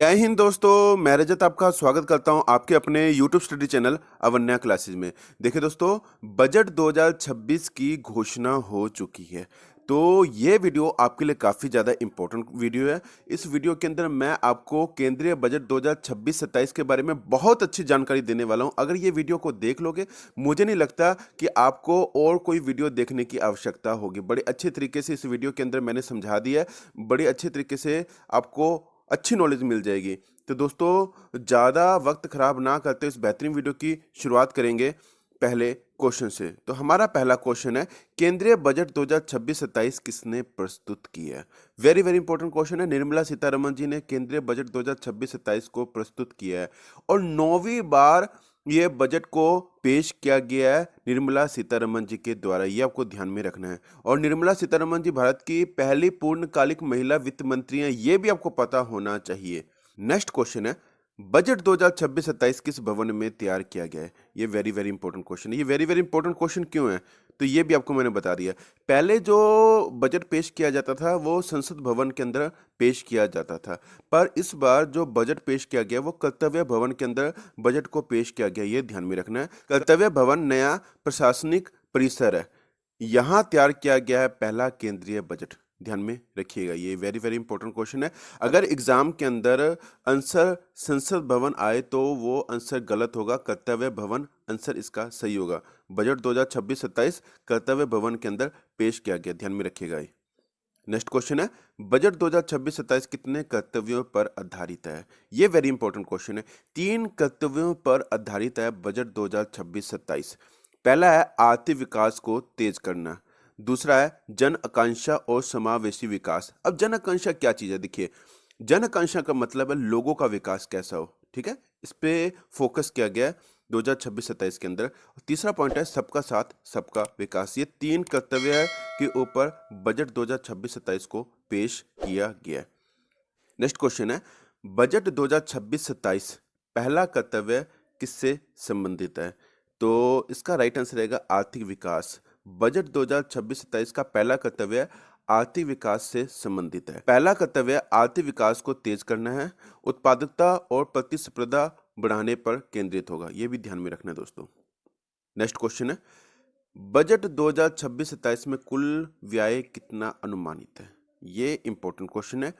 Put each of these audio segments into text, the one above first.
जय हिंद दोस्तों, मैं रजत आपका स्वागत करता हूं आपके अपने YouTube study channel Avanya classes में। देखिए दोस्तों, बजट 2026 की घोषणा हो चुकी है। तो ये वीडियो आपके लिए काफ़ी ज़्यादा इम्पोर्टेंट वीडियो है। इस वीडियो के अंदर मैं आपको केंद्रीय बजट 2026-27 के बारे में बहुत अच्छी जानकारी देने वाला हूं। अगर ये वीडियो को देख लोगे, मुझे नहीं लगता कि आपको और कोई वीडियो देखने की आवश्यकता होगी। बड़े अच्छे तरीके से इस वीडियो के अंदर मैंने समझा दिया है, बड़े अच्छे तरीके से आपको अच्छी नॉलेज मिल जाएगी। तो दोस्तों, ज़्यादा वक्त खराब ना करते इस बेहतरीन वीडियो की शुरुआत करेंगे पहले क्वेश्चन से। तो हमारा पहला क्वेश्चन है, केंद्रीय बजट 2026-27 किसने प्रस्तुत किया है? वेरी वेरी इंपॉर्टेंट क्वेश्चन है। निर्मला सीतारमण जी ने केंद्रीय बजट 2026-27 को प्रस्तुत किया है और 9वीं बार ये बजट को पेश किया गया है निर्मला सीतारमण जी के द्वारा। ये आपको ध्यान में रखना है। और निर्मला सीतारमण जी भारत की पहली पूर्णकालिक महिला वित्त मंत्री हैं, ये भी आपको पता होना चाहिए। नेक्स्ट क्वेश्चन है, बजट 2026-27 किस भवन में तैयार किया गया है? ये वेरी वेरी इंपॉर्टेंट क्वेश्चन है। ये वेरी वेरी इंपॉर्टेंट क्वेश्चन क्यों है? तो ये भी आपको मैंने बता दिया। पहले जो बजट पेश किया जाता था वो संसद भवन के अंदर पेश किया जाता था, पर इस बार जो बजट पेश किया गया वो कर्तव्य भवन के अंदर बजट को पेश किया गया। ये ध्यान में रखना है। कर्तव्य भवन नया प्रशासनिक परिसर है, यहाँ तैयार किया गया है पहला केंद्रीय बजट। ध्यान में रखिएगा, ये वेरी वेरी इंपॉर्टेंट क्वेश्चन है। अगर एग्जाम के अंदर आंसर संसद भवन आए तो वो आंसर गलत होगा, कर्तव्य भवन आंसर इसका सही होगा। बजट 2026-27 कर्तव्य भवन के अंदर पेश किया गया, ध्यान में रखिएगा। नेक्स्ट क्वेश्चन है, बजट 2026-27 कितने कर्तव्यों पर आधारित है? ये वेरी इंपॉर्टेंट क्वेश्चन है। 3 कर्तव्यों पर आधारित है बजट 2026-27। पहला है आर्थिक विकास को तेज करना, दूसरा है जन आकांक्षा और समावेशी विकास। अब जन आकांक्षा क्या चीज है? देखिए, जन आकांक्षा का मतलब है लोगों का विकास कैसा हो, ठीक है, इस पे फोकस किया गया है 2026-27 के अंदर। तीसरा पॉइंट है सबका साथ सबका विकास। ये 3 कर्तव्य है के ऊपर बजट 2026-27 को पेश किया गया है। नेक्स्ट क्वेश्चन है, बजट 2026-27 पहला कर्तव्य किससे संबंधित है? तो इसका राइट आंसर रहेगा आर्थिक विकास। बजट 2026-27 का पहला कर्तव्य आर्थिक विकास से संबंधित है। पहला कर्तव्य आर्थिक विकास को तेज करना है, उत्पादकता और प्रतिस्पर्धा बढ़ाने पर केंद्रित होगा। यह भी ध्यान में रखना है दोस्तों। नेक्स्ट क्वेश्चन है, बजट 2026-27 में कुल व्यय कितना अनुमानित है? ये इंपॉर्टेंट क्वेश्चन है।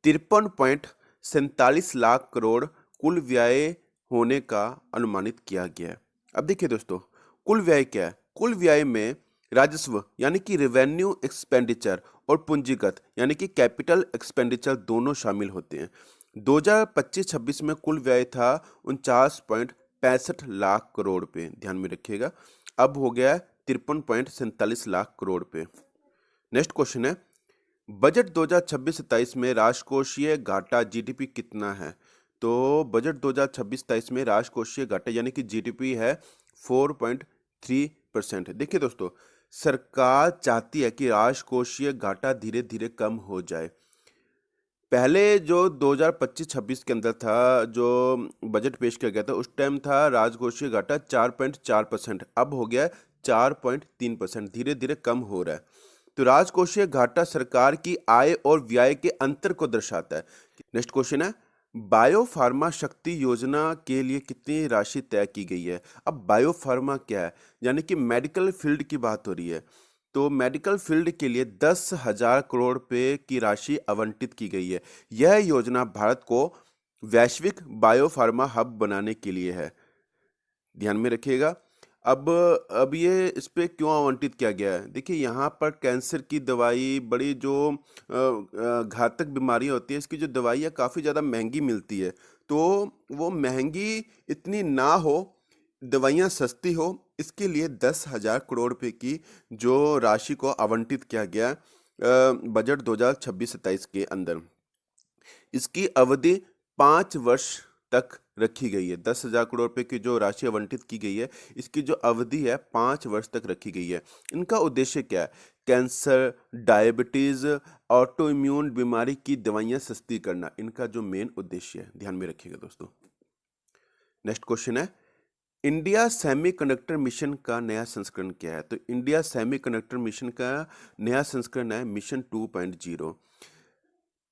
53.47 लाख करोड़ कुल व्यय होने का अनुमानित किया गया है। अब देखिए दोस्तों, कुल व्यय क्या है? कुल व्यय में राजस्व यानी कि रेवेन्यू एक्सपेंडिचर और पूंजीगत यानी कि कैपिटल एक्सपेंडिचर दोनों शामिल होते हैं। 2025-26 में कुल व्यय था 49.65 लाख करोड़ पे, ध्यान में रखिएगा। अब हो गया 53.47 लाख करोड़ पे। नेक्स्ट क्वेश्चन है, बजट 2026-27 में राजकोषीय घाटा जीडीपी कितना है? तो बजट 2026-27 में राजकोषीय घाटा यानी कि जीडीपी है 4.3%। देखिए दोस्तों, सरकार चाहती है कि राजकोषीय घाटा धीरे धीरे कम हो जाए। पहले जो 2025-26 के अंदर था, जो बजट पेश किया गया था, उस टाइम था राजकोषीय घाटा 4.4%, अब हो गया 4.3%, धीरे धीरे कम हो रहा है। तो राजकोषीय घाटा सरकार की आय और व्यय के अंतर को दर्शाता है। नेक्स्ट क्वेश्चन है, बायोफार्मा शक्ति योजना के लिए कितनी राशि तय की गई है? अब बायोफार्मा क्या है? यानी कि मेडिकल फील्ड की बात हो रही है। तो मेडिकल फील्ड के लिए 10,000 करोड़ रुपए की राशि आवंटित की गई है। यह योजना भारत को वैश्विक बायोफार्मा हब बनाने के लिए है, ध्यान में रखिएगा। अब ये इस पे क्यों आवंटित किया गया है? देखिए, यहाँ पर कैंसर की दवाई, बड़ी जो घातक बीमारियाँ होती है, इसकी जो दवाई है काफ़ी ज़्यादा महंगी मिलती है। तो वो महंगी इतनी ना हो, दवाइयाँ सस्ती हो, इसके लिए 10,000 करोड़ रुपए की जो राशि को आवंटित किया गया बजट 2026-27 के अंदर। इसकी अवधि 5 वर्ष तक रखी गई है। 10,000 करोड़ रुपए की जो राशि आवंटित की गई है, इसकी जो अवधि है 5 वर्ष तक रखी गई है। इनका उद्देश्य क्या है? कैंसर, डायबिटीज, ऑटो इम्यून बीमारी की दवाइयाँ सस्ती करना, इनका जो मेन उद्देश्य है, ध्यान में रखिएगा दोस्तों। नेक्स्ट क्वेश्चन है, इंडिया सेमीकंडक्टर मिशन का नया संस्करण क्या है? तो इंडिया सेमीकंडक्टर मिशन का नया संस्करण है मिशन 2.0।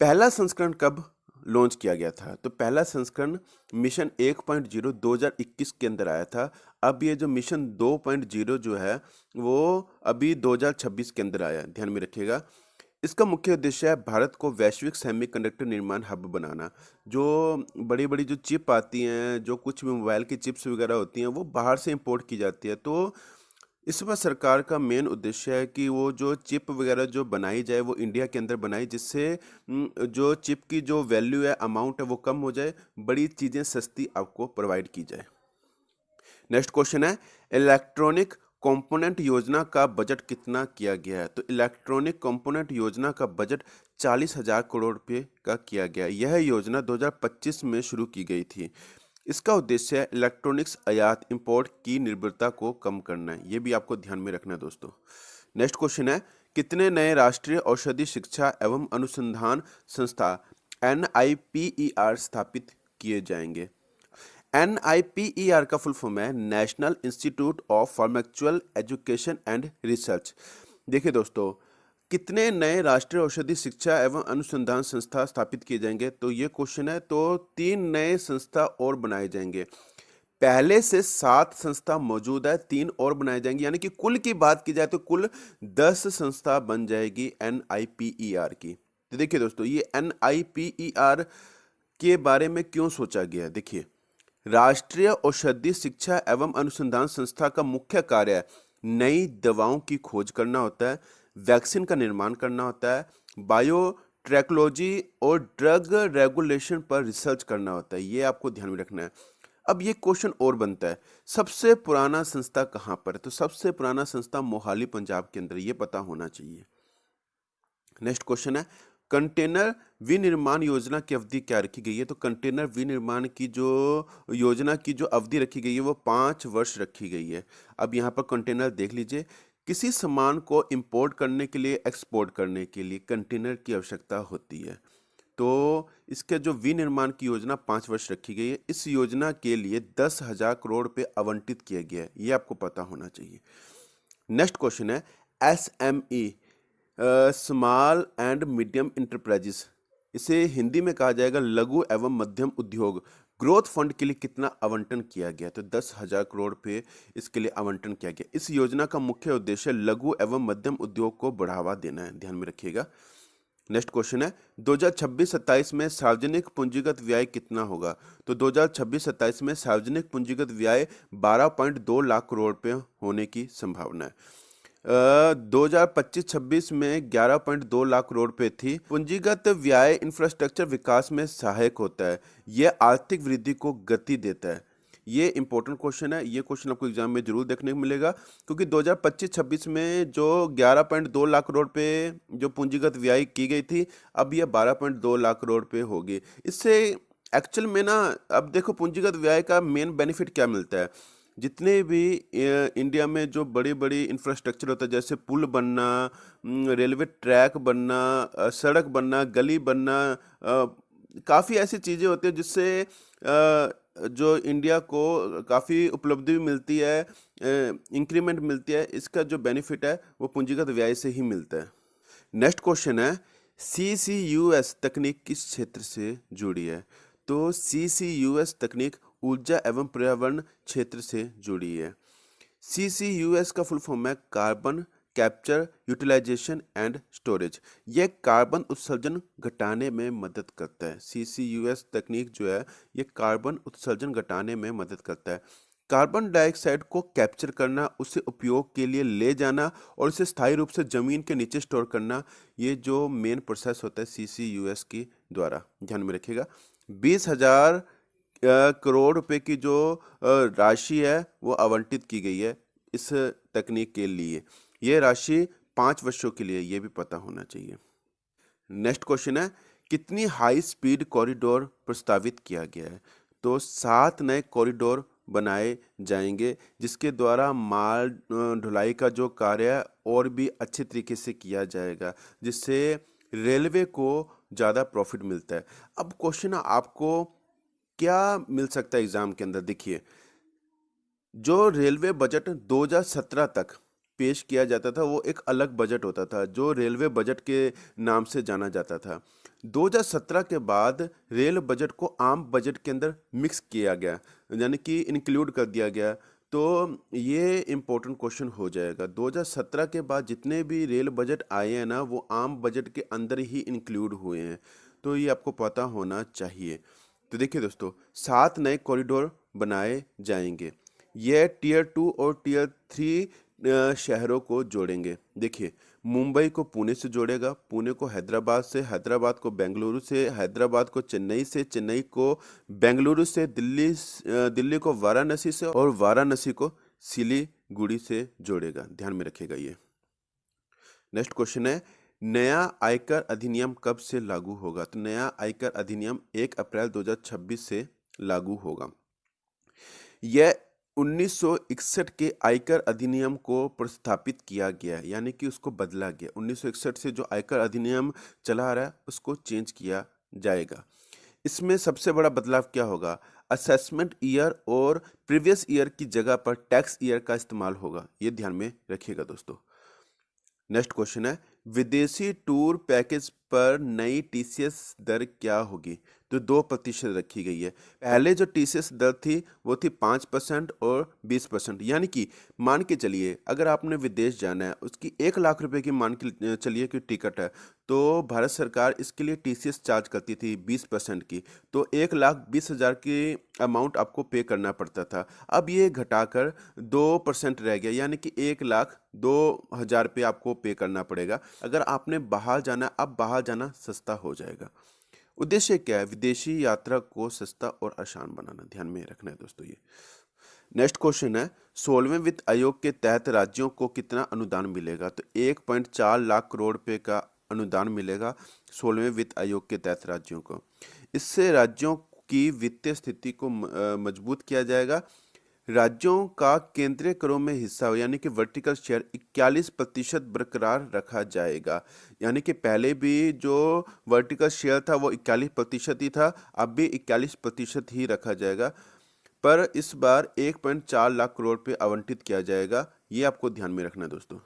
पहला संस्करण कब लॉन्च किया गया था। तो पहला संस्करण मिशन 1.0 2021 के अंदर आया था। अब ये जो मिशन 2.0 जो है वो अभी 2026 के अंदर आया, ध्यान में रखिएगा। इसका मुख्य उद्देश्य है भारत को वैश्विक सेमीकंडक्टर निर्माण हब बनाना। जो बड़ी बड़ी जो चिप आती हैं, जो कुछ भी मोबाइल की चिप्स वगैरह होती हैं, वो बाहर से इंपोर्ट की जाती है। तो इस पर सरकार का मेन उद्देश्य है कि वो जो चिप वगैरह जो बनाई जाए वो इंडिया के अंदर बनाई, जिससे जो चिप की जो वैल्यू है, अमाउंट है, वो कम हो जाए, बड़ी चीज़ें सस्ती आपको प्रोवाइड की जाए। नेक्स्ट क्वेश्चन है, इलेक्ट्रॉनिक कंपोनेंट योजना का बजट कितना किया गया है? तो इलेक्ट्रॉनिक कंपोनेंट योजना का बजट 40,000 करोड़ रुपए का किया गया। यह योजना 2025 में शुरू की गई थी। इसका उद्देश्य है इलेक्ट्रॉनिक्स आयात इंपोर्ट की निर्भरता को कम करना है। ये भी आपको ध्यान में रखना है दोस्तों। नेक्स्ट क्वेश्चन है, कितने नए राष्ट्रीय औषधि शिक्षा एवं अनुसंधान संस्था NIPER स्थापित किए जाएंगे? NIPER का फुल फॉर्म है national institute of pharmaceutical education and research. देखिए दोस्तों, कितने नए राष्ट्रीय औषधि शिक्षा एवं अनुसंधान संस्था स्थापित किए जाएंगे? तो ये क्वेश्चन है। तो 3 नए संस्था और बनाए जाएंगे। पहले से 7 संस्था मौजूद है, 3 और बनाए जाएंगे, यानी कि कुल की बात की जाए तो कुल 10 संस्था बन जाएगी NIPER की। तो देखिए दोस्तों, ये NIPER के बारे में क्यों सोचा गया? देखिए, राष्ट्रीय औषधि शिक्षा एवं अनुसंधान संस्था का मुख्य कार्य है नई दवाओं की खोज करना होता है, वैक्सीन का निर्माण करना होता है, बायोटेक्नोलॉजी और ड्रग रेगुलेशन पर रिसर्च करना होता है। ये आपको ध्यान में रखना है। अब ये क्वेश्चन और बनता है, सबसे पुराना संस्था कहाँ पर है? तो सबसे पुराना संस्था मोहाली पंजाब के अंदर, ये पता होना चाहिए। नेक्स्ट क्वेश्चन है, कंटेनर विनिर्माण योजना की अवधि क्या रखी गई है? तो कंटेनर विनिर्माण की जो योजना की जो अवधि रखी गई है वो 5 वर्ष रखी गई है। अब यहाँ पर कंटेनर देख लीजिए, किसी सामान को इंपोर्ट करने के लिए, एक्सपोर्ट करने के लिए कंटेनर की आवश्यकता होती है। तो इसके जो विनिर्माण की योजना 5 वर्ष रखी गई है। इस योजना के लिए 10,000 करोड़ रुपए आवंटित किया गया है, ये आपको पता होना चाहिए। नेक्स्ट क्वेश्चन है, SME small and medium enterprises, इसे हिंदी में कहा जाएगा लघु एवं मध्यम उद्योग, ग्रोथ फंड के लिए कितना आवंटन किया गया? तो 10,000 करोड़ रुपए इसके लिए आवंटन किया गया। इस योजना का मुख्य उद्देश्य लघु एवं मध्यम उद्योग को बढ़ावा देना है, ध्यान में रखिएगा। नेक्स्ट क्वेश्चन है, 2026-27 में सार्वजनिक पूंजीगत व्यय कितना होगा? तो 2026-27 में सार्वजनिक पूंजीगत व्यय 12.2 लाख करोड़ रुपए होने की संभावना है। 2025-26 में 11.2 लाख करोड़ रुपए थी। पूंजीगत व्यय इंफ्रास्ट्रक्चर विकास में सहायक होता है, यह आर्थिक वृद्धि को गति देता है। ये इंपॉर्टेंट क्वेश्चन है, ये क्वेश्चन आपको एग्जाम में जरूर देखने को मिलेगा, क्योंकि 2025-26 में जो 11.2 लाख करोड़ रुपए जो पूंजीगत व्यय की गई थी, अब ये 12.2 लाख करोड़ रुपए होगी। इससे एक्चुअल में ना, अब देखो पूंजीगत व्यय का मेन बेनिफिट क्या मिलता है? जितने भी इंडिया में जो बड़ी बड़ी इंफ्रास्ट्रक्चर होता है, जैसे पुल बनना, रेलवे ट्रैक बनना, सड़क बनना, गली बनना, काफ़ी ऐसी चीज़ें होती हैं जिससे जो इंडिया को काफ़ी उपलब्धि भी मिलती है, इंक्रीमेंट मिलती है। इसका जो बेनिफिट है वो पूंजीगत व्यय से ही मिलता है। नेक्स्ट क्वेश्चन है, CCUS तकनीक किस क्षेत्र से जुड़ी है? तो CCUS तकनीक ऊर्जा एवं पर्यावरण क्षेत्र से जुड़ी है। CCUS का फुल फॉर्म है carbon capture utilization and storage. यह कार्बन उत्सर्जन घटाने में मदद करता है। CCUS तकनीक जो है ये कार्बन उत्सर्जन घटाने में मदद करता है। कार्बन डाइऑक्साइड को कैप्चर करना, उसे उपयोग के लिए ले जाना और इसे स्थायी रूप से जमीन के नीचे स्टोर करना, ये जो मेन प्रोसेस होता है CCUS के द्वारा, ध्यान में रखिएगा। 20,000 करोड़ रुपए की जो राशि है वो आवंटित की गई है इस तकनीक के लिए। ये राशि 5 वर्षों के लिए, ये भी पता होना चाहिए। नेक्स्ट क्वेश्चन है, कितनी हाई स्पीड कॉरिडोर प्रस्तावित किया गया है? तो 7 नए कॉरिडोर बनाए जाएंगे, जिसके द्वारा माल ढुलाई का जो कार्य है और भी अच्छे तरीके से किया जाएगा, जिससे रेलवे को ज़्यादा प्रॉफिट मिलता है। अब क्वेश्चन आपको क्या मिल सकता है एग्जाम के अंदर? देखिए, जो रेलवे बजट 2017 तक पेश किया जाता था वो एक अलग बजट होता था, जो रेलवे बजट के नाम से जाना जाता था। 2017 के बाद रेल बजट को आम बजट के अंदर मिक्स किया गया, यानी कि इंक्लूड कर दिया गया। तो ये इम्पोर्टेंट क्वेश्चन हो जाएगा। 2017 के बाद जितने भी रेल बजट आए हैं ना, वो आम बजट के अंदर ही इंक्लूड हुए हैं, तो ये आपको पता होना चाहिए। तो देखिए दोस्तों, 7 नए कॉरिडोर बनाए जाएंगे। यह टियर 2 और टियर 3 शहरों को जोड़ेंगे। देखिए, मुंबई को पुणे से जोड़ेगा, पुणे को हैदराबाद से, हैदराबाद को बेंगलुरु से, हैदराबाद को चेन्नई से, चेन्नई को बेंगलुरु से, दिल्ली को वाराणसी से और वाराणसी को सिलीगुड़ी से जोड़ेगा। ध्यान में रखिएगा ये। नेक्स्ट क्वेश्चन है, नया आयकर अधिनियम कब से लागू होगा? तो नया आयकर अधिनियम 1 अप्रैल 2026 से लागू होगा। यह 1961 के आयकर अधिनियम को प्रस्थापित किया गया है, यानी कि उसको बदला गया। 1961 से जो आयकर अधिनियम चला आ रहा है उसको चेंज किया जाएगा। इसमें सबसे बड़ा बदलाव क्या होगा? असेसमेंट ईयर और प्रीवियस ईयर की जगह पर टैक्स ईयर का इस्तेमाल होगा। ये ध्यान में रखिएगा दोस्तों। नेक्स्ट क्वेश्चन है, विदेशी टूर पैकेज पर नई टीसीएस दर क्या होगी? तो 2% रखी गई है। पहले जो टीसीएस दर थी वो थी 5% और 20%। यानी कि मान के चलिए, अगर आपने विदेश जाना है, उसकी 1 लाख रुपए की मान के चलिए कि टिकट है, तो भारत सरकार इसके लिए टीसीएस चार्ज करती थी 20% की। तो 1,20,000 की अमाउंट आपको पे करना पड़ता था। अब ये घटाकर 2% रह गया, यानी कि 1,02,000 पे आपको पे करना पड़ेगा। अगर आपने बाहर जाना, अब बाहर जाना सस्ता हो जाएगा। उद्देश्य क्या है? विदेशी यात्रा को सस्ता और आसान बनाना। ध्यान में रखना है दोस्तों ये। नेक्स्ट क्वेश्चन है, 16वें वित्त आयोग के तहत राज्यों को कितना अनुदान मिलेगा? तो 1.4 लाख करोड़ रुपए का अनुदान मिलेगा 16वें वित्त आयोग के तहत राज्यों को। इससे राज्यों की वित्तीय स्थिति को मजबूत किया जाएगा। राज्यों का केंद्रीय करों में हिस्सा हो, यानी कि वर्टिकल शेयर 41% बरकरार रखा जाएगा। यानी कि पहले भी जो वर्टिकल शेयर था वो 41% ही था, अब भी 41% ही रखा जाएगा, पर इस बार 1.4 लाख करोड़ पे आवंटित किया जाएगा। ये आपको ध्यान में रखना है दोस्तों।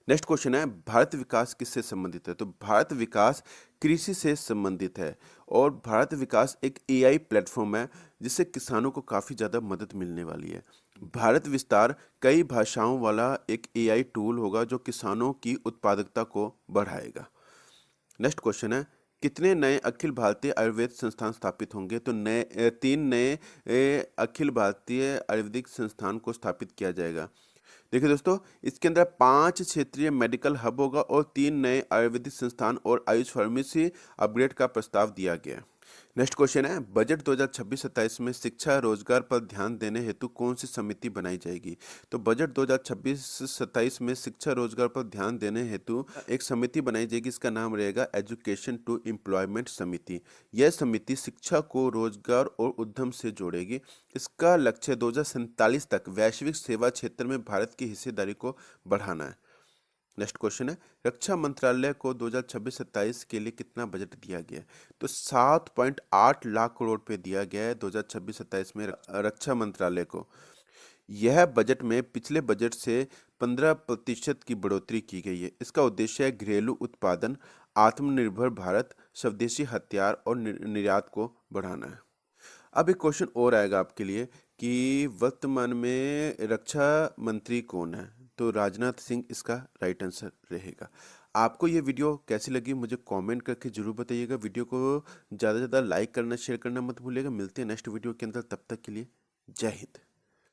नेक्स्ट क्वेश्चन है, भारत विकास किससे संबंधित है? तो भारत विकास कृषि से संबंधित है, और भारत विकास एक एआई प्लेटफॉर्म है जिससे किसानों को काफ़ी ज़्यादा मदद मिलने वाली है। भारत विस्तार कई भाषाओं वाला एक एआई टूल होगा जो किसानों की उत्पादकता को बढ़ाएगा। नेक्स्ट क्वेश्चन है, कितने नए अखिल भारतीय आयुर्वेद संस्थान स्थापित होंगे? तो 3 नए अखिल भारतीय आयुर्वेदिक संस्थान को स्थापित किया जाएगा। देखिए दोस्तों, इसके अंदर 5 क्षेत्रीय मेडिकल हब होगा और 3 नए आयुर्वेदिक संस्थान और आयुष फार्मेसी अपग्रेड का प्रस्ताव दिया गया है। नेक्स्ट क्वेश्चन है, बजट 2026-27 में शिक्षा रोजगार पर ध्यान देने हेतु कौन सी समिति बनाई जाएगी? तो बजट 2026-27 में शिक्षा रोजगार पर ध्यान देने हेतु एक समिति बनाई जाएगी। इसका नाम रहेगा एजुकेशन टू एम्प्लॉयमेंट समिति। यह समिति शिक्षा को रोजगार और उद्यम से जोड़ेगी। इसका लक्ष्य 2047 तक वैश्विक सेवा क्षेत्र में भारत की हिस्सेदारी को बढ़ाना है। नेक्स्ट क्वेश्चन है, रक्षा मंत्रालय को 2026-27 के लिए कितना बजट दिया गया है? तो 7.8 लाख करोड़ रुपए दिया गया है 2026-27 में रक्षा मंत्रालय को। यह बजट में पिछले बजट से 15% की बढ़ोतरी की गई है। इसका उद्देश्य है घरेलू उत्पादन, आत्मनिर्भर भारत, स्वदेशी हथियार और निर्यात को बढ़ाना है। अब एक क्वेश्चन और आएगा आपके लिए कि वर्तमान में रक्षा मंत्री कौन है? तो राजनाथ सिंह इसका राइट आंसर रहेगा। आपको ये वीडियो कैसी लगी मुझे कमेंट करके जरूर बताइएगा। वीडियो को ज़्यादा से ज़्यादा लाइक करना, शेयर करना मत भूलिएगा। मिलते हैं नेक्स्ट वीडियो के अंदर, तब तक के लिए जय हिंद।